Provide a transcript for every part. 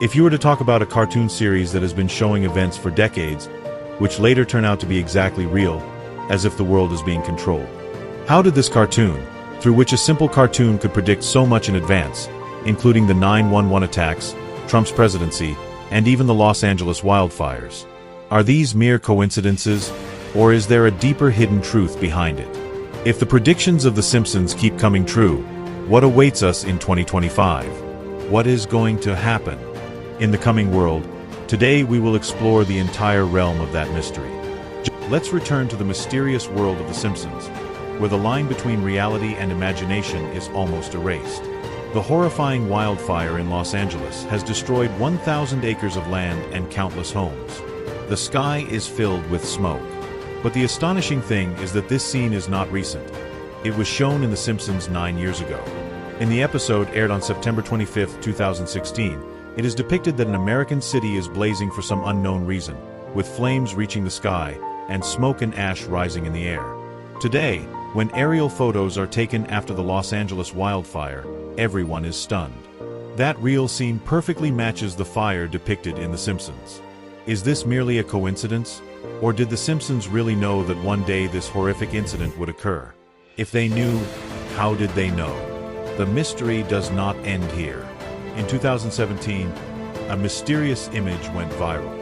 If you were to talk about a cartoon series that has been showing events for decades, which later turn out to be exactly real, as if the world is being controlled. How did this cartoon, through which a simple cartoon could predict so much in advance, including the 9/11 attacks, Trump's presidency, and even the Los Angeles wildfires? Are these mere coincidences, or is there a deeper hidden truth behind it? If the predictions of The Simpsons keep coming true, what awaits us in 2025? What is going to happen? In the coming world, today we will explore the entire realm of that mystery. Let's return to the mysterious world of The Simpsons, where the line between reality and imagination is almost erased. The horrifying wildfire in Los Angeles has destroyed 1,000 acres of land and countless homes. The sky is filled with smoke. But the astonishing thing is that this scene is not recent. It was shown in The Simpsons 9 years ago. In the episode aired on September 25, 2016, it is depicted that an American city is blazing for some unknown reason, with flames reaching the sky and smoke and ash rising in the air. Today, when aerial photos are taken after the Los Angeles wildfire, everyone is stunned. That real scene perfectly matches the fire depicted in The Simpsons. Is this merely a coincidence? Or did The Simpsons really know that one day this horrific incident would occur? If they knew, how did they know? The mystery does not end here. In 2017, a mysterious image went viral.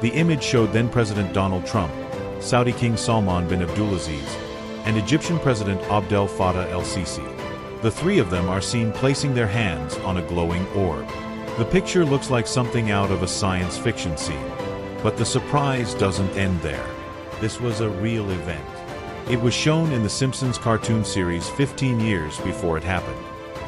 The image showed then-President Donald Trump, Saudi King Salman bin Abdulaziz, and Egyptian President Abdel Fattah el-Sisi. The three of them are seen placing their hands on a glowing orb. The picture looks like something out of a science fiction scene. But the surprise doesn't end there. This was a real event. It was shown in The Simpsons cartoon series 15 years before it happened.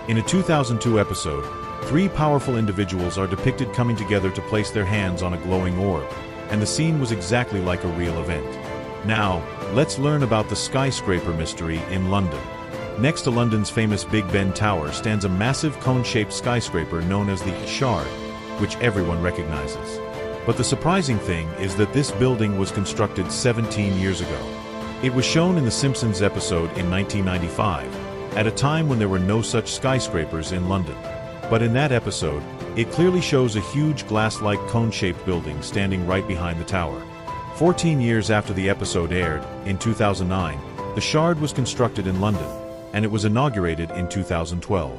In a 2002 episode, three powerful individuals are depicted coming together to place their hands on a glowing orb, and the scene was exactly like a real event. Now, let's learn about the skyscraper mystery in London. Next to London's famous Big Ben Tower stands a massive cone-shaped skyscraper known as the Shard, which everyone recognizes. But the surprising thing is that this building was constructed 17 years ago. It was shown in The Simpsons episode in 1995, at a time when there were no such skyscrapers in London. But in that episode, it clearly shows a huge glass-like cone-shaped building standing right behind the tower. 14 years after the episode aired, in 2009, the Shard was constructed in London, and it was inaugurated in 2012.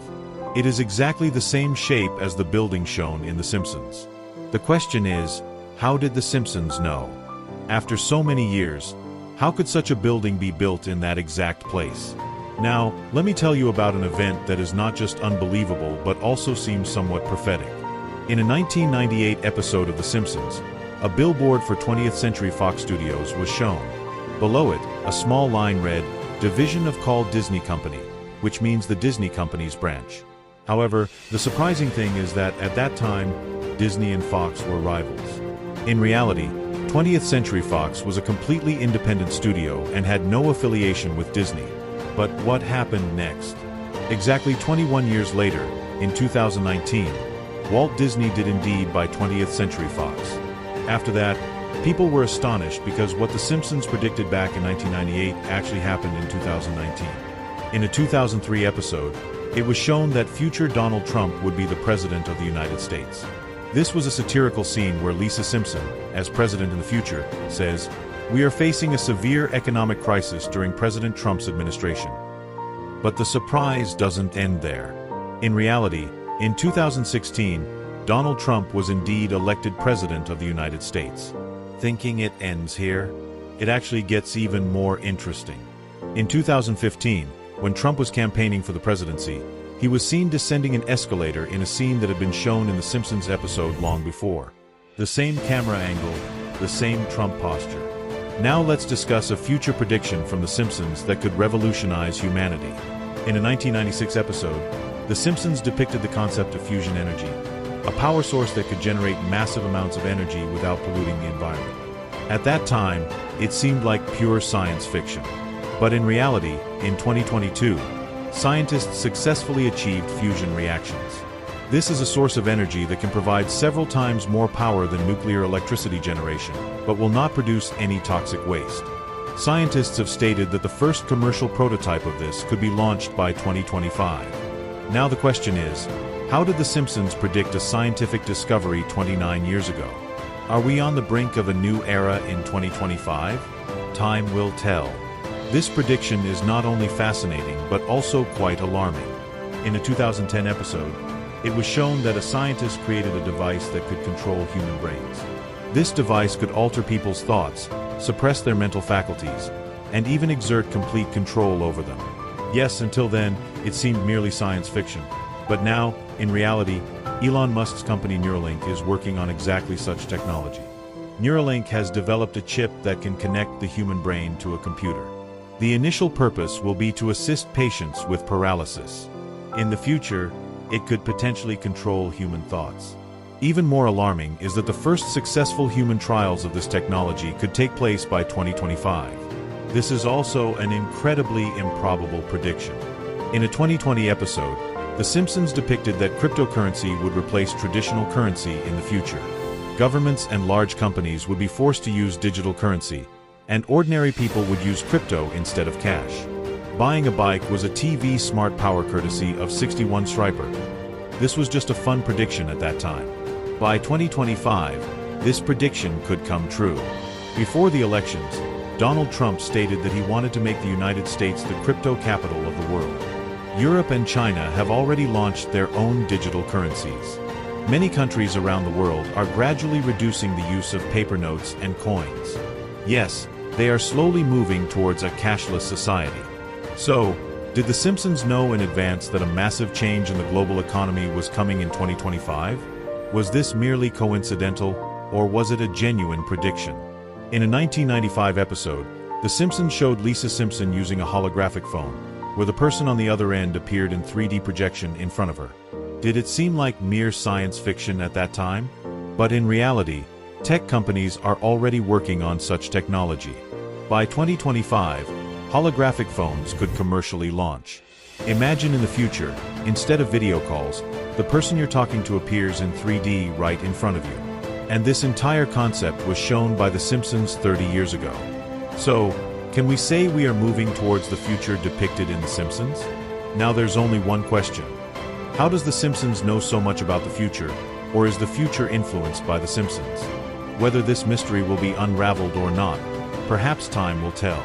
It is exactly the same shape as the building shown in The Simpsons. The question is, how did The Simpsons know? After so many years, how could such a building be built in that exact place? Now, let me tell you about an event that is not just unbelievable but also seems somewhat prophetic. In a 1998 episode of The Simpsons, a billboard for 20th Century Fox Studios was shown. Below it, a small line read, "Division of Walt Disney Company," which means the Disney Company's branch. However, the surprising thing is that at that time, Disney and Fox were rivals. In reality, 20th Century Fox was a completely independent studio and had no affiliation with Disney. But what happened next? Exactly 21 years later, in 2019, Walt Disney did indeed buy 20th Century Fox. After that, people were astonished because what The Simpsons predicted back in 1998 actually happened in 2019. In a 2003 episode, it was shown that future Donald Trump would be the President of the United States. This was a satirical scene where Lisa Simpson, as president in the future, says, "We are facing a severe economic crisis during President Trump's administration." But the surprise doesn't end there. In reality, in 2016, Donald Trump was indeed elected President of the United States. Thinking it ends here? It actually gets even more interesting. In 2015, when Trump was campaigning for the presidency, he was seen descending an escalator in a scene that had been shown in The Simpsons episode long before. The same camera angle, the same Trump posture. Now let's discuss a future prediction from The Simpsons that could revolutionize humanity. In a 1996 episode, The Simpsons depicted the concept of fusion energy, a power source that could generate massive amounts of energy without polluting the environment. At that time, it seemed like pure science fiction. But in reality, in 2022, scientists successfully achieved fusion reactions. This is a source of energy that can provide several times more power than nuclear electricity generation, but will not produce any toxic waste. Scientists have stated that the first commercial prototype of this could be launched by 2025. Now the question is, How did The Simpsons predict a scientific discovery 29 years ago? Are we on the brink of a new era in 2025? Time will tell. This prediction is not only fascinating but also quite alarming. In a 2010 episode, it was shown that a scientist created a device that could control human brains. This device could alter people's thoughts, suppress their mental faculties, and even exert complete control over them. Yes, until then, it seemed merely science fiction. But now, in reality, Elon Musk's company Neuralink is working on exactly such technology. Neuralink has developed a chip that can connect the human brain to a computer. The initial purpose will be to assist patients with paralysis. In the future, it could potentially control human thoughts. Even more alarming is that the first successful human trials of this technology could take place by 2025. This is also an incredibly improbable prediction. In a 2020 episode, The Simpsons depicted that cryptocurrency would replace traditional currency in the future. Governments and large companies would be forced to use digital currency, and ordinary people would use crypto instead of cash. Buying a bike was a TV smart power courtesy of 61 Striper. This was just a fun prediction at that time. By 2025, this prediction could come true. Before the elections, Donald Trump stated that he wanted to make the United States the crypto capital of the world. Europe and China have already launched their own digital currencies. Many countries around the world are gradually reducing the use of paper notes and coins. Yes, they are slowly moving towards a cashless society. So, did The Simpsons know in advance that a massive change in the global economy was coming in 2025? Was this merely coincidental, or was it a genuine prediction? In a 1995 episode, The Simpsons showed Lisa Simpson using a holographic phone, where the person on the other end appeared in 3D projection in front of her. Did it seem like mere science fiction at that time? But in reality, tech companies are already working on such technology. By 2025, holographic phones could commercially launch. Imagine in the future, instead of video calls, the person you're talking to appears in 3D right in front of you. And this entire concept was shown by The Simpsons 30 years ago. So, can we say we are moving towards the future depicted in The Simpsons? Now there's only one question. How does The Simpsons know so much about the future, or is the future influenced by The Simpsons? Whether this mystery will be unraveled or not, perhaps time will tell.